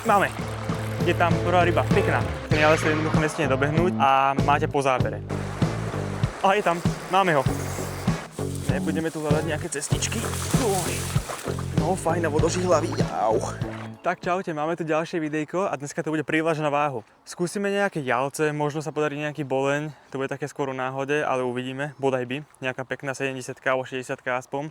Máme. Je tam prvá ryba, pekná. Ten jalec sa jednoducho nestihne dobehnúť a máte po zábere. A je tam, máme ho. Nebudeme tu hľadať nejaké cestičky. No fajn, vodožihlavý. Au. Tak čaute, máme tu ďalšie videjko a dneska to bude prívlaž na váhu. Skúsime nejaké jalce, možno sa podarí nejaký boleň, to bude také skoro náhode, ale uvidíme, bodaj by. Nejaká pekná 70 alebo 60 aspoň.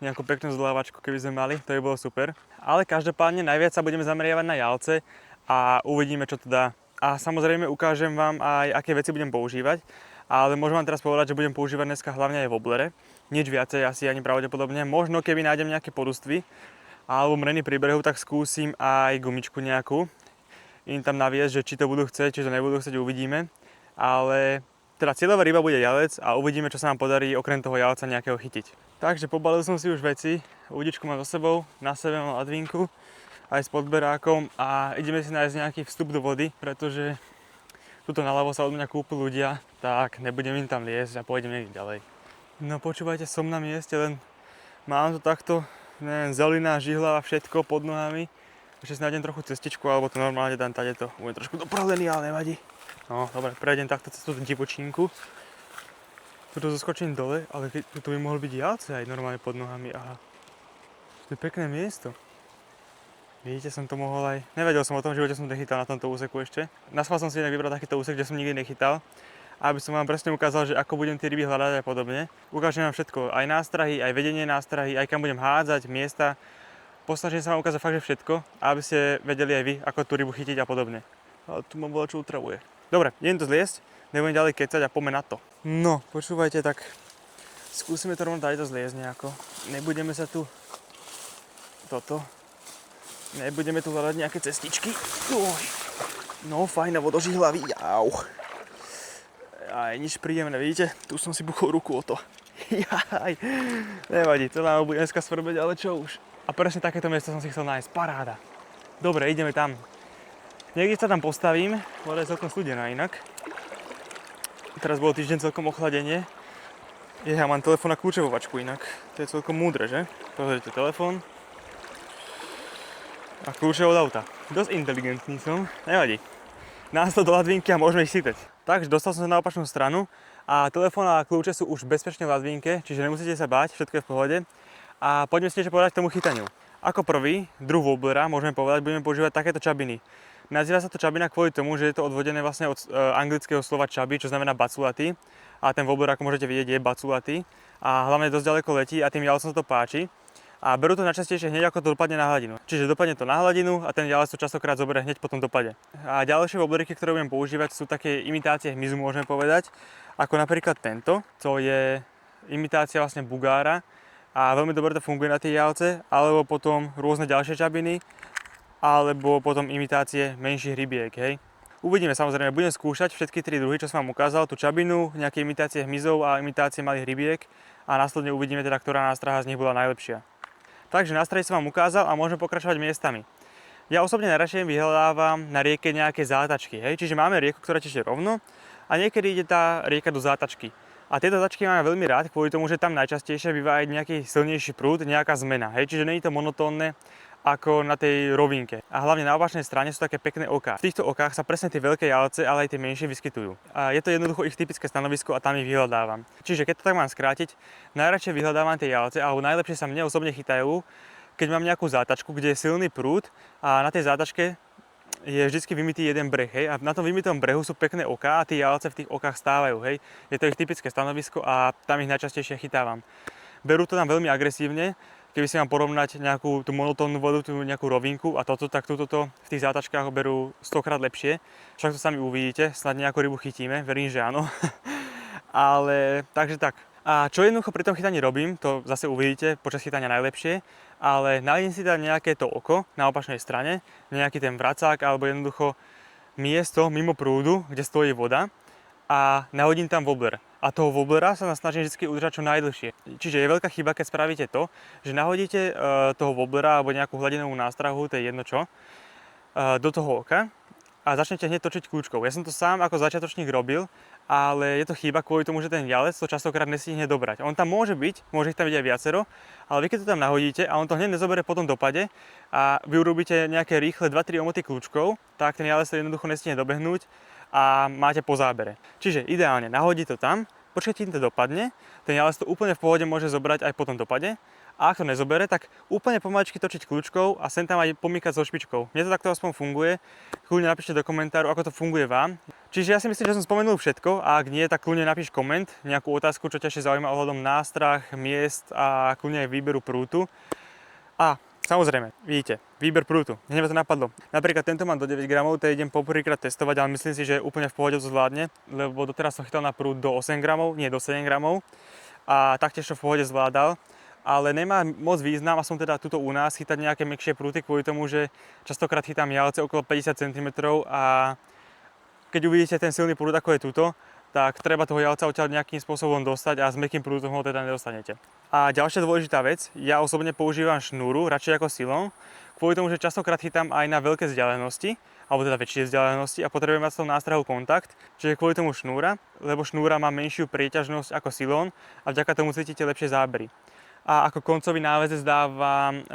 Nejakú peknú zľavačku, keby sme mali, to by bolo super. Ale každopádne najviac sa budeme zameriavať na jalce a uvidíme, čo to dá. A samozrejme ukážem vám aj, aké veci budem používať. Ale môžem vám teraz povedať, že budem používať dneska hlavne aj wobblere. Nič viacej asi ani pravdepodobne. Možno keby nájdem nejaké porustvy alebo mreny pri brehu, tak skúsim aj gumičku nejakú. Im tam naviesť, že či to budú chcieť, či to nebudú chcieť, uvidíme. Ale teda cieľová ryba bude jalec a uvidíme, čo sa nám podarí okrem toho jalca nejakého chytiť. Takže pobalil som si už veci. Udičku mám so sebou, na sebe mám ladvinku aj s podberákom a ideme si nájsť nejaký vstup do vody, pretože tuto naľavo sa od mňa kúpu ľudia, tak nebudem im tam liesť a pôjdem niekde ďalej. No počúvajte, som na mieste, len mám to takto, neviem, zelina, žihla a všetko pod nohami. Ešte si nájdem trochu cestičku, alebo to normálne dám tadeto. Budem trošku dopravený, ale nevadí. No, dobre, prejdem takto cez tú divočinku. Tuto zoskočím dole, ale tu by mohol byť jalce aj normálne pod nohami. Aha. To je pekné miesto. Vidíte, som to mohol aj... Nevedel som o tom, v živote som nechytal na tomto úseku ešte. Naschvál som si inak vybral takýto úsek, kde som nikdy nechytal. Aby som vám presne ukázal, že ako budem tie ryby hľadať a podobne. Ukážem vám všetko, aj nástrahy, aj vedenie nástrahy, aj kam budem hádzať, miesta. Posnažím sa vám ukázať fakt, že všetko, aby ste vedeli aj vy, ako tú rybu chytiť a podobne. Ale tu ma bola čo utravuje. Dobre, idem to zliesť, nebudem ďalej kecať a poďme na to. No, počúvajte, tak skúsime to rovno dať to zliesť nejako. Nebudeme sa tu... Nebudeme tu hľadať nejaké cestičky. No, fajn, vodožihlavý, au. Aj nič príjemné, vidíte? Tu som si buchol ruku o to. Jaj, nevadí, to nám bude dneska svrbeť, ale čo už. A presne takéto miesto som si chcel nájsť, paráda. Dobre, ideme tam. Niekde sa tam postavím, voda je celkom studená inak. Teraz bolo týždeň celkom ochladenie. Ja mám telefón a kľúčovovačku inak. To je celkom múdre, že? Pozrite, telefón. A kľúče od auta. Dosť inteligentný som, nevadí. Nás to do ladvinky a môžeme ich chytať. Takže dostal som sa na opačnú stranu a telefón a kľúče sú už bezpečne v ladvinke, čiže nemusíte sa báť, všetko je v pohode. A poďme si niečo povedať k tomu chytaniu. Ako prvý, druh wobblera, môžeme povedať, budeme používať takéto čabiny. Nazýva sa to čabina kvôli tomu, že je to odvodené vlastne od anglického slova chubby, čo znamená baculatý. A ten wobbler, ako môžete vidieť, je baculatý a hlavne dosť ďaleko letí a tým jalcom sa to páči. A berú to najčastejšie hneď ako to dopadne na hladinu. Čiže dopadne to na hladinu a ten jalec to častokrát zoberie hneď po tom dopade. A ďalšie wobblery, ktoré budem používať, sú také imitácie hmyzu, môžeme povedať. Ako napríklad tento, to je imitácia vlastne bugára a veľmi dobre to funguje na tie jalce, alebo potom rôzne ďalšie čabiny, alebo potom imitácie menších rybiek, hej. Uvidíme, samozrejme, budem skúšať všetky tri druhy, čo som vám ukázal, tú čabinu, nejaké imitácie hmyzov a imitácie malých rybiek a následne uvidíme teda, ktorá nástraha z nich bola najlepšia. Takže nástrahy som vám ukázal a môžeme pokračovať miestami. Ja osobne najradšej vyhľadávam na rieke nejaké zátačky, hej? Čiže máme rieku, ktorá teče rovno a niekedy ide tá rieka do zátačky. A tieto zátačky máme veľmi rád kvôli tomu, že tam najčastejšie býva aj nejaký silnejší prúd, nejaká zmena, hej? Čiže nie je to monotónne ako na tej rovinke. A hlavne na opačnej strane sú také pekné oká. V týchto okách sa presne tie veľké jalce, ale aj tie menšie vyskytujú. A je to jednoducho ich typické stanovisko a tam ich vyhľadávam. Čiže keď to tak mám skrátiť, najradšej vyhľadávam tie jalce, alebo najlepšie sa mne osobne chytajú, keď mám nejakú zátačku, kde je silný prúd a na tej zátačke je vždycky vymitý jeden breh, hej? A na tom vymitom brehu sú pekné oká a tie jalce v tých okách stávajú, hej? Je to ich typické stanovisko a tam ich najčastejšie chytávam. Berú to tam veľmi agresívne. Keby si mám porovnať nejakú tú monotónnu vodu, tú nejakú rovinku a toto, tak túto v tých zátačkách berú 100-krát lepšie. Však to sami uvidíte, snad nejakú rybu chytíme, verím, že áno. Ale takže tak. A čo jednoducho pri tom chytaní robím, to zase uvidíte počas chytania najlepšie, ale nájdem si tam nejaké to oko na opačnej strane, nejaký ten vracák alebo jednoducho miesto mimo prúdu, kde stojí voda a nahodím tam wobbler. A toho wobblera sa snažím vždy udržať čo najdlhšie. Čiže je veľká chyba, keď spravíte to, že nahodíte toho wobblera alebo nejakú hladinovú nástrahu, to je jedno čo, do toho oka a začnete hneď točiť kľúčkou. Ja som to sám ako začiatočník robil, ale je to chyba kvôli tomu, že ten jalec to častokrát nestihne dobrať. On tam môže ich tam byť aj viacero, ale vy keď to tam nahodíte a on to hneď nezoberie po tom dopade a vy urobíte nejaké rýchle 2-3 omoty kľúčkou, tak ten jalec to jednoducho nestihne dobehnúť a máte po zábere. Čiže ideálne nahodiť to tam, počkajte, kým to dopadne, ten jalec to úplne v pohode môže zobrať aj po tom dopade. A ak to nezobere, tak úplne pomaličky točiť kľúčkou a sem tam aj pomýkať so špičkou. Mne to takto aspoň funguje. Kľudne napíšte do komentáru, ako to funguje vám. Čiže ja si myslím, že som spomenul všetko a ak nie, tak kľudne napíš koment, nejakú otázku, čo ťa ešte zaujíma ohľadom nástrah, miest a kľudne aj výberu prútu. A samozrejme, vidíte, výber prútu. Hneď ma to napadlo. Napríklad tento mám do 9 gramov, to idem poprvýkrát testovať, ale myslím si, že úplne v pohode to zvládne, lebo doteraz som chytal na prút do 8 gramov, nie do 7 gramov. A taktiež to v pohode zvládal. Ale nemá moc význam, a som teda tuto u nás, chytať nejaké mäkšie prúty kvôli tomu, že častokrát chytám jalce okolo 50 cm a keď uvidíte ten silný prút, ako je tuto, tak treba toho jalca odtiaľ nejakým spôsobom dostať a s mäkkým prútom ho teda nedostanete. A ďalšia dôležitá vec, ja osobne používam šnúru, radšej ako silon, kvôli tomu, že častokrát chytám aj na veľké vzdialenosti, alebo teda väčšie vzdialenosti a potrebujem mať s tou nástrahou kontakt, čiže kvôli tomu šnúra, lebo šnúra má menšiu príťažnosť ako silon a vďaka tomu cítite lepšie zábery. A ako koncový náväzec dávam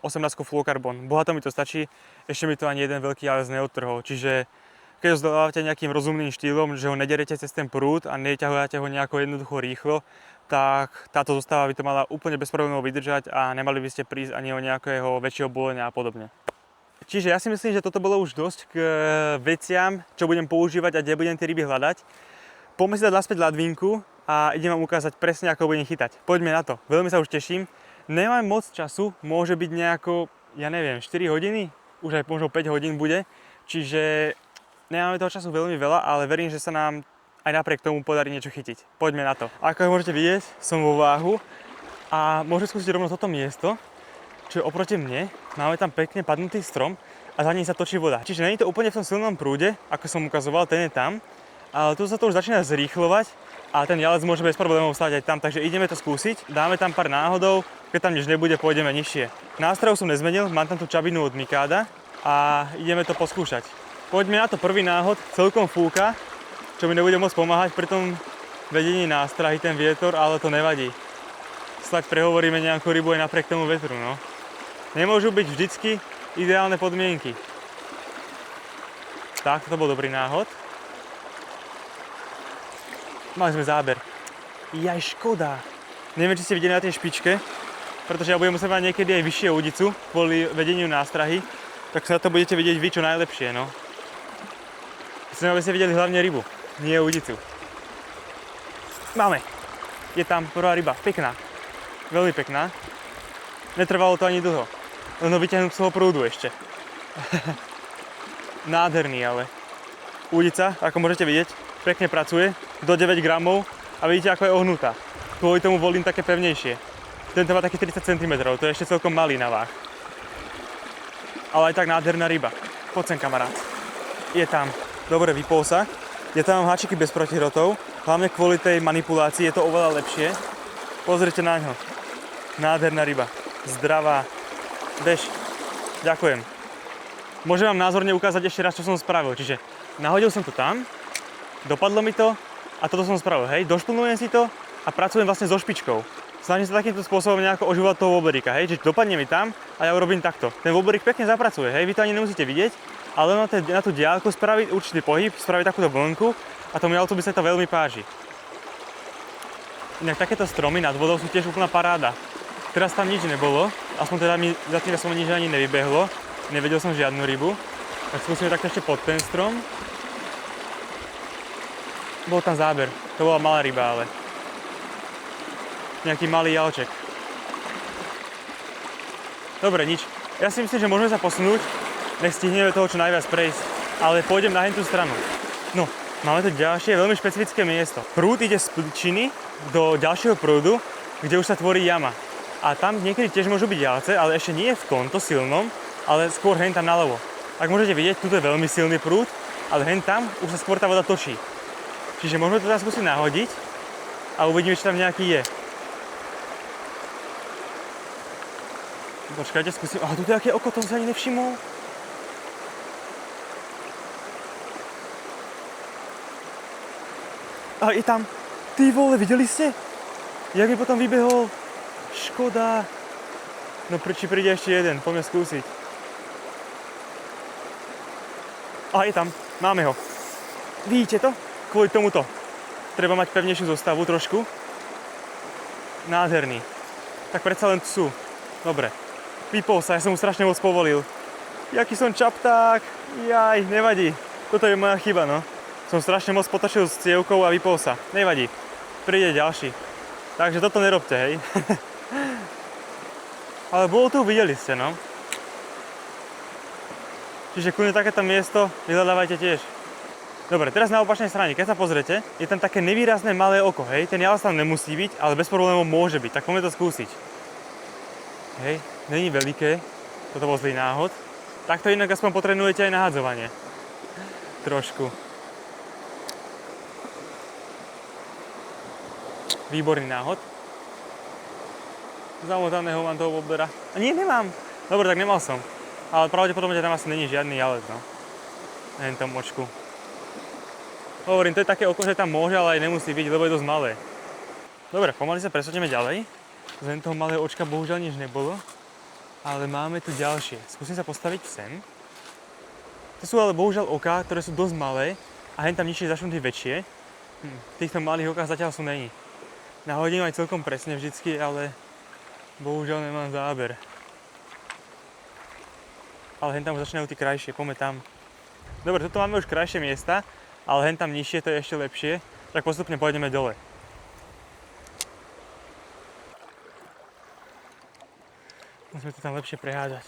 18 fluorokarbon. Bohato mi to stačí, ešte mi to ani jeden veľký jalec neodtrhol. Čiže keď ho zdolávate nejakým rozumným štýlom, že ho nederete cez ten prút a neťahujete ho nejako jednoducho rýchlo, tak táto zostava by to mala úplne bez problémov vydržať a nemali by ste prísť ani o nejakého väčšieho bolenia a podobne. Čiže ja si myslím, že toto bolo už dosť k veciam, čo budem používať a kde budem tie ryby hľadať. Poďme si dať naspäť ladvinku a idem vám ukázať presne, ako budem chytať. Poďme na to. Veľmi sa už teším. Nemám moc času, môže byť nejako, ja neviem, 4 hodiny, už aj možno 5 hodín bude. Čiže nemáme toho času veľmi veľa, ale verím, že sa nám aj napriek tomu podarí niečo chytiť. Poďme na to. Ako môžete vidieť, som vo váhu a môžem skúsiť rovno toto miesto, čo je oproti mne. Máme tam pekne padnutý strom a za ním sa točí voda. Čiže nie je to úplne v tom silnom prúde, ako som ukazoval, ten je tam. Ale tu sa to už začína zrýchlovať a ten jalec môže bez problémov stáť aj tam, takže ideme to skúsiť. Dáme tam pár náhodov, keď tam nič nebude, pôjdeme nižšie. Nástroj som nezmenil, mám tam tú čabinu od Mikáda a ideme to poskúšať. Poďme na to, prvý náhod, celkom fúka, čo mi nebude môcť pomáhať pri tom vedení nástrahy, ten vietor, ale to nevadí. Slaď prehovoríme nejakú rybu aj napriek tomu vetru, no. Nemôžu byť vždycky ideálne podmienky. Tak, to bol dobrý náhod. Mali sme záber. Jaj, škoda. Neviem, či ste videli na tej špičke, pretože ja budem musieť mať niekedy aj vyššie udicu kvôli vedeniu nástrahy, tak sa to budete vidieť vy čo najlepšie, no. Chcem, aby ste videli hlavne rybu, nie udicu. Máme. Je tam prvá ryba, pekná. Veľmi pekná. Netrvalo to ani dlho. Len ho vyťahnuť z toho prúdu ešte. Nádherný ale. Udica, ako môžete vidieť, pekne pracuje, do 9 gramov a vidíte, ako je ohnutá. Kvôli tomu volím také pevnejšie. Tento má taký 30 cm, to je ešte celkom malý na váh. Ale aj tak nádherná ryba. Poď sem, kamarát. Je tam. Dobre, vypol sa. Ja tam mám háčiky bez protihrotov, hlavne kvôli tej manipulácii je to oveľa lepšie. Pozrite na ňo. Nádherná ryba. Zdravá. Bež. Ďakujem. Môžem vám názorne ukázať ešte raz, čo som spravil. Čiže nahodil som to tam, dopadlo mi to a toto som spravil, hej. Došplnujem si to a pracujem vlastne so špičkou. Snažím sa takýmto spôsobom nejako oživovať toho woberika, hej. Čiže dopadne mi tam a ja urobím takto. Ten woberik pekne zapracuje, hej. Vy to ani nemusíte vidieť, ale na tú diaľku spraviť určitý pohyb, spraviť takúto vlnku a tomu jalcu by sa to veľmi páči. Inak takéto stromy nad vodou sú tiež úplná paráda. Teraz tam nič nebolo, aspoň teda mi za tým som nič ani nevybehlo. Nevedel som žiadnu rybu. Tak skúsime takto ešte pod ten strom. Bol tam záber, to bola malá ryba, ale nejaký malý jalček. Dobre, nič. Ja si myslím, že môžeme sa posunúť, nech stihneme toho čo najviac prejsť, ale pôjdem na tú stranu. No, máme tu ďalšie veľmi špecifické miesto. Prúd ide z pličiny do ďalšieho prúdu, kde už sa tvorí jama. A tam niekedy tiež môžu byť jalce, ale ešte nie v tomto silnom, ale skôr hen tam naľavo. Ak môžete vidieť, tu je veľmi silný prúd, ale hen tam už sa skôr tá voda točí. Čiže môžeme to teraz skúsiť nahodiť a uvidíme, či tam nejaký je. Počkajte, skúsim. Aha, tu je aké oko, to som sa ani nevšimol. A je tam. Ty vole, videli ste? Jak mi potom vybehol. Škoda. No či príde ešte jeden, poďme skúsiť. A je tam, máme ho. Vidíte to? Kvôli tomuto. Treba mať pevnejšiu zostavu trošku. Nádherný. Tak predsa len sú. Dobre. Vypol sa, ja som mu strašne moc povolil. Jaký som čapták. Jaj, nevadí. Toto je moja chyba, no. Som strašne moc potočil s cievkou a vypol sa. Nevadí. Príde ďalší. Takže toto nerobte, hej. Ale bolo tu, videli ste, no. Čiže kľudne takéto miesto vyhľadávajte tiež. Dobre, teraz na opačnej strane, keď sa pozrete, je tam také nevýrazné malé oko, hej. Ten jalz tam nemusí byť, ale bez problémov môže byť, tak poďme to skúsiť. Hej, není veľké, toto bol zlý náhod. Takto inak aspoň potrenujete aj nahadzovanie. Trošku. Výborný náhod. Zamotaného mám toho woblera. A nie, nemám. Dobre, tak nemal som. Ale pravdepodobne tam asi není žiadny jalec, no. Na tom očku. Hovorím, to je také oko, že tam môže, ale aj nemusí byť, lebo je dosť malé. Dobre, pomaly sa presunieme ďalej. Len toho malého očka bohužiaľ nič nebolo. Ale máme tu ďalšie. Skúsim sa postaviť sem. To sú ale bohužiaľ oká, ktoré sú dosť malé a hen tam nižšie začnú tie väčšie. V týchto malých okách zatiaľ sú není. Nahodím aj celkom presne vždycky, ale bohužiaľ nemám záber. Ale hen tam už začínajú tie krajšie, poďme tam. Dobre, toto máme už krajšie miesta, ale hen tam nižšie, to je ešte lepšie. Tak postupne pôjdeme dole. Musíme to tam lepšie prehádať.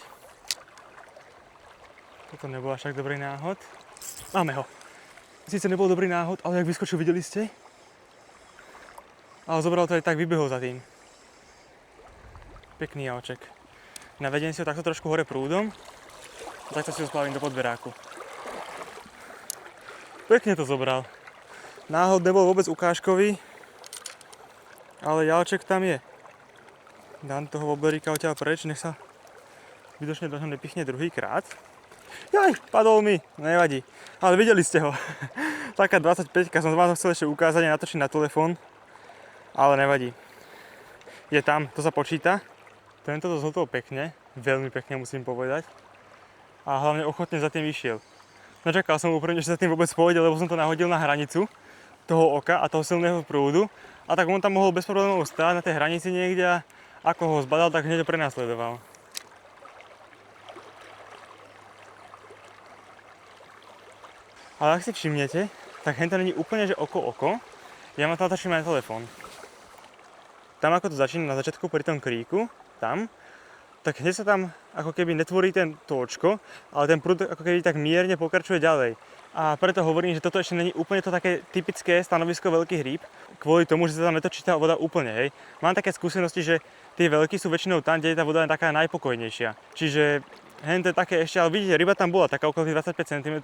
Toto nebol až tak dobrý náhod. Máme ho. Sice nebol dobrý náhod, ale jak vyskočil, videli ste? Ale zobral to aj tak, vybehol za tým. Pekný jaoček. Navediem si ho takto trošku hore prúdom. Takto si ho splavím do podberáku. Pekne to zobral. Náhod nebol vôbec ukážkový, ale jaoček tam je. Dám toho wobleríka odtiaľ preč, nech sa vydočne do ňom nepichne druhýkrát. Jaj, padol mi, nevadí. Ale videli ste ho. Taká 25-ka, som vám to chcel ešte ukázať a natočiť na telefón. Ale nevadí. Je tam, to sa počíta. Tento to zhltol pekne, veľmi pekne musím povedať. A hlavne ochotne za tým išiel. Nečakal som úplne, že sa tým vôbec pôjde, lebo som to nahodil na hranicu toho oka a toho silného prúdu. A tak on tam mohol bez problémov stáť na tej hranici niekde a ako ho zbadal, tak hneď ho prenasledoval. Ale ak si všimnete, tak hento není úplne, že oko. Ja mám to natočím aj na telefón. Tam ako to začína na začiatku pri tom kríku, tam, tak hneď sa tam ako keby netvorí to očko, ale ten prúd ako keby tak mierne pokračuje ďalej. A preto hovorím, že toto ešte není úplne to také typické stanovisko veľkých rýb, kvôli tomu, že sa tam netočí tá voda úplne, hej. Mám také skúsenosti, že tie veľké sú väčšinou tam, kde je tá voda taká najpokojnejšia. Čiže to je také ešte, ale vidíte, ryba tam bola taká okolo 25 cm,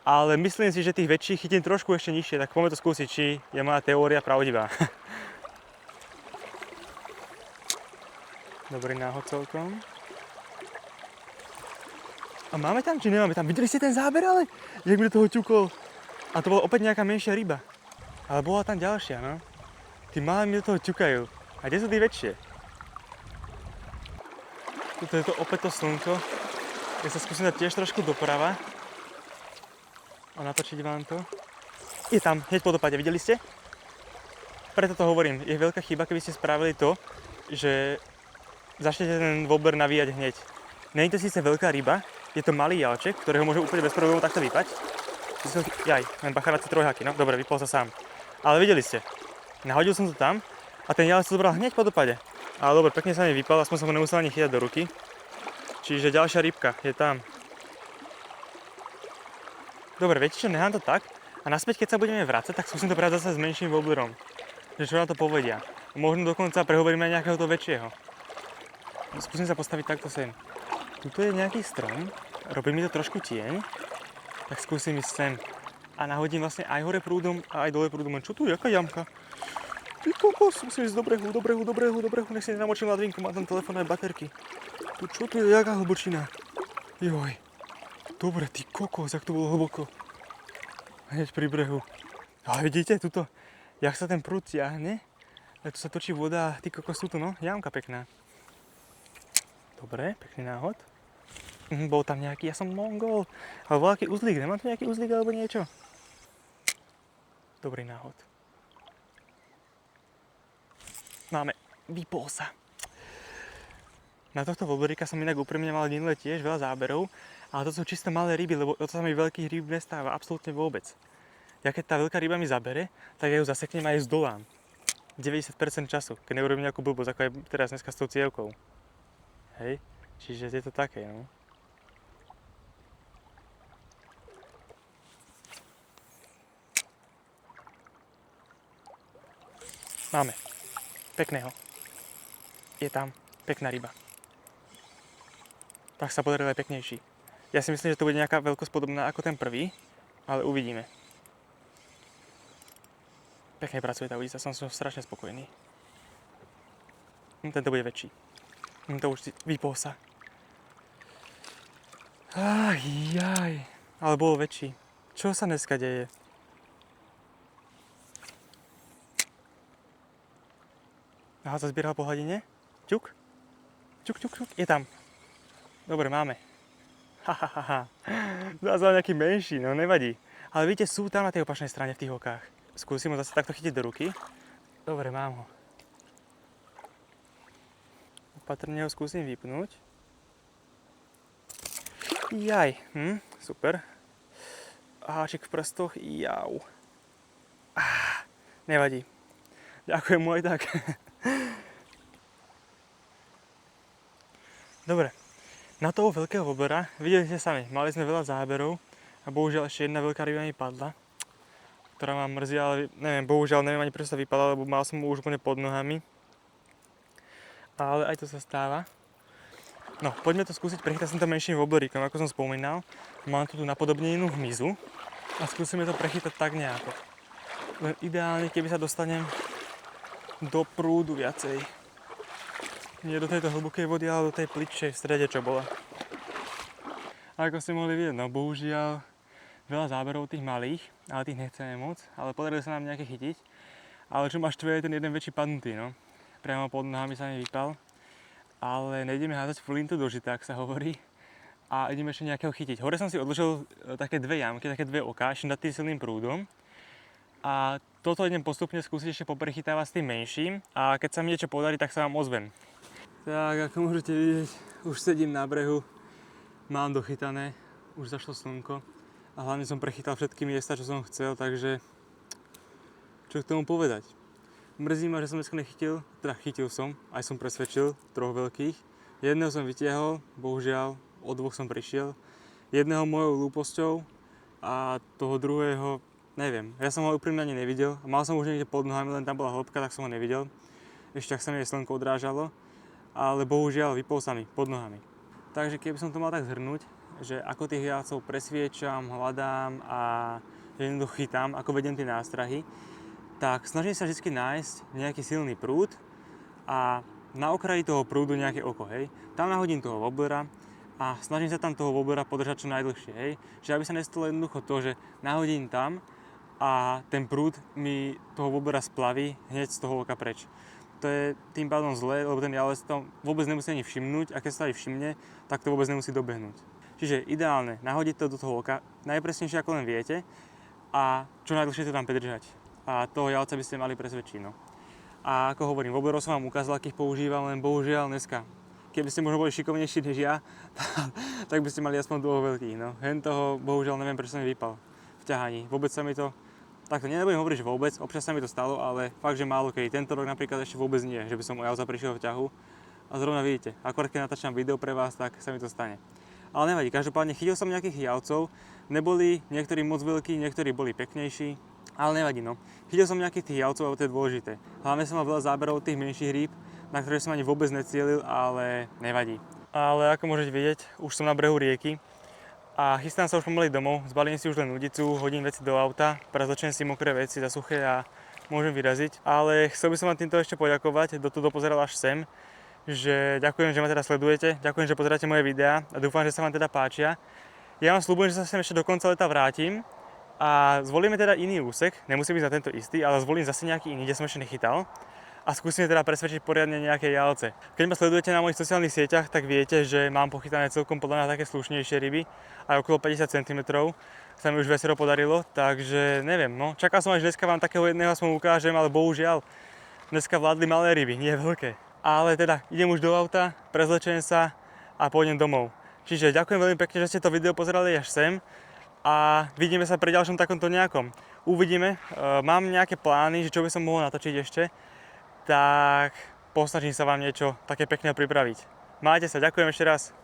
ale myslím si, že tých väčších chytím trošku ešte nižšie, tak poďme to skúsiť, či je moja teória pravdivá. Dobrý náhod celkom. A máme tam, či nemáme tam? Videli ste ten záber, ale? Jak mi do toho ťukol. A to bola opäť nejaká menšia ryba. Ale bola tam ďalšia, no. Tí malé mi do toho ťukajú. A kde sú tí väčšie? Tuto je to opäť to slnko. Ja sa skúsim dať tiež trošku doprava. A natočiť vám to. Je tam, hneď po dopade, videli ste? Preto to hovorím, je veľká chyba, keby ste spravili to, že začnete ten wobbler navíjať hneď. Není to síce veľká ryba, je to malý jalček, ktorého môže úplne bez problémov takto vypať. Jaj, len bacha na tie trojhaky, no dobre, vypol sa sám. Ale videli ste, nahodil som to tam a ten jalec to zobral hneď po dopade. Ale dobre, pekne sa mi vypal, aspoň som ho nemusel ani chytať do ruky. Čiže ďalšia rybka je tam. Dobre, viete čo, nechám to tak a naspäť, keď sa budeme vrácať, tak skúsim to brať zase s menším wobblerom. Že čo na to povedia. Možno dokonca prehovoríme aj nejakého to väčšieho. Skúsim sa postaviť takto sem. Tuto je nejaký strom, robí mi to trošku tieň, tak skúsim ísť sem. A nahodím vlastne aj hore prúdom a aj dole prúdom. Čo tu je, aká jamka? Ty kokos, musím ísť do brehu, nech si nenamočím ladvinku, mám tam telefónne baterky. Čo tu je, jaká hlbočina? Joj. Dobre, ty kokos, jak to bolo hlboko. Hneď pri brehu. Ale vidíte, tuto, jak sa ten prúd ťahne, tu sa točí voda, ty kokos, tuto no, jamka pekná. Dobre, pekný náhod. Bol tam nejaký, ja som mongol, ale bol aký uzlík, nemám tu nejaký uzlík alebo niečo? Dobrý náhod. Máme, vypol sa. Na tohto voľberíka som inak úprimne mal minule tiež veľa záberov, ale to sú čisto malé ryby, lebo to sa mi veľkých rýb nestáva absolútne vôbec. Ja keď tá veľká ryba mi zabere, tak ja ju zaseknem a ju zdolám. 90% času, keď neurobím nejakú blbosť, ako aj teraz dneska s tou cievkou. Hej, čiže je to také, no. Máme. Pekného. Je tam. Pekná ryba. Tak sa podaril aj peknejší. Ja si myslím, že to bude nejaká veľkosť podobná ako ten prvý, ale uvidíme. Pekne pracuje tá udica, som strašne spokojný. Tento bude väčší. To už vypol sa. Jaj. Ale bol väčší. Čo sa dneska deje? Aha, zazbieral po hladine. Ťuk. Je tam. Dobre, máme. Zazval nejaký menší, no nevadí. Ale vidíte, sú tam na tej opačnej strane v tých okách. Skúsim ho zase takto chytiť do ruky. Dobre, mám ho. Opatrne ho skúsim vypnúť. Jaj, super. Háčik v prstoch, jau. Nevadí. Ďakujem mu aj tak. Dobre, na toho veľkého voblera, videli ste sami, mali sme veľa záberov a bohužiaľ ešte jedna veľká ryba mi padla, ktorá ma mrzí, ale neviem ani prečo sa vypadla, lebo mal som mu už úplne pod nohami. Ale aj to sa stáva. No, poďme to skúsiť prechytať s týmto menším wobleríkom, ako som spomínal. Mám tu napodobnenú hmyzu a skúsime to prechytať tak nejako. Len ideálne, keby sa dostanem do prúdu viacej. Nie do tejto hlbokej vody, ale do tej plitšej v strede, čo bola. A ako ste mohli vidieť, no bohužiaľ veľa záberov tých malých, ale tých nechceme moc, ale podarilo sa nám nejaké chytiť. Ale čo ma štve je ten jeden väčší padnutý, no. Priamo pod nohami sa mi vypal. Ale nejdeme házať flintu do žita, ak sa hovorí. A ideme ešte nejakého chytiť. Hore som si odložil také dve jamky, také dve oká, nad tým silným prúdom. A toto idem postupne skúsiť ešte poprechytávať s tým menším. A keď sa mi niečo podarí, tak sa vám ozvem. Tak, ako môžete vidieť, už sedím na brehu, mám dochytané, už zašlo slnko a hlavne som prechytal všetky miesta, čo som chcel, takže čo k tomu povedať. Mrzí ma, že som dneska nechytil, teda chytil som, aj som presvedčil, troch veľkých. Jedného som vytiahol, bohužiaľ, o dvoch som prišiel. Jedného mojou hlúposťou a toho druhého, neviem, ja som ho úprimne ani nevidel. Mal som už niekde pod nohami, len tam bola hĺbka, tak som ho nevidel. Ešte ak sa mi slnko odrážalo. Ale bohužiaľ vypol sa mi pod nohami. Takže keby som to mal tak zhrnúť, že ako tých jacov presviečam, hľadám a jednoducho chytám, ako vediem tie nástrahy, tak snažím sa vždy nájsť nejaký silný prúd a na okraji toho prúdu nejaké oko, hej. Tam nahodím toho wobblera a snažím sa tam toho wobblera podržať čo najdlhšie, hej. Čiže aby sa nestalo jednoducho to, že nahodím tam a ten prúd mi toho wobblera splaví hneď z toho oka preč. To je tým pádom zlé, lebo ten jalec to vôbec nemusí ani všimnúť a keď sa aj všimne, tak to vôbec nemusí dobehnúť. Čiže ideálne nahodiť to do toho oka, najpresnejšie ako len viete a čo najdlhšie to tam pridržať. A toho jalca by ste mali presvedčiť, no. A ako hovorím, woblerov som vám ukázal, akých používam, len bohužiaľ dneska. Keby ste možno boli šikovnejší než ja, tak by ste mali aspoň dvoch veľkých, no. Hen toho bohužiaľ neviem, prečo sa mi vypal v ťahaní. Vôbec sa mi to takto nebudem hovoriť, že vôbec, občas sa mi to stalo, ale fakt, že málo kedy. Tento rok napríklad ešte vôbec nie, že by som o jalca prišiel v ťahu. A zrovna vidíte, akorát keď natáčam video pre vás, tak sa mi to stane. Ale nevadí, každopádne chytil som nejakých jalcov, neboli niektorí moc veľkí, niektorí boli peknejší, ale nevadí, no. Chytil som nejakých tých jalcov, ale to je dôležité. Hlavne som mal veľa záberov tých menších rýb, na ktoré som ani vôbec necielil, ale nevadí. Ale ako môžete vidieť, už som na brehu rieky. A chystám sa už pomaly domov, zbalím si už len udicu, hodím veci do auta, prezlečiem si mokré veci za suché a môžem vyraziť. Ale chcel by som vám týmto ešte poďakovať, kto tu dopozeral až sem, že ďakujem, že ma teda sledujete, ďakujem, že pozeráte moje videá a dúfam, že sa vám teda páčia. Ja vám sľubujem, že sa sem ešte do konca leta vrátim A zvolíme teda iný úsek, nemusí byť na tento istý, ale zvolím zase nejaký iný, kde som ešte nechytal. A skúsime teda presvedčiť poriadne nejaké jalce. Keď ma sledujete na mojich sociálnych sieťach, tak viete, že mám pochytané celkom podľa mňa také slušnejšie ryby. Aj okolo 50 cm sa mi už viacero podarilo, takže neviem, no. Čakal som, až dneska vám takého jedného aspoň ukážem, ale bohužiaľ, dneska vládli malé ryby, nie veľké. Ale teda idem už do auta, prezlečiem sa a pôjdem domov. Čiže ďakujem veľmi pekne, že ste to video pozerali až sem a vidíme sa pri ďalšom takomto nejakom. Uvidíme, mám nejaké plány, že čo by som mohol natočiť ešte, tak posnažím sa vám niečo také pekné pripraviť. Majte sa, ďakujem ešte raz.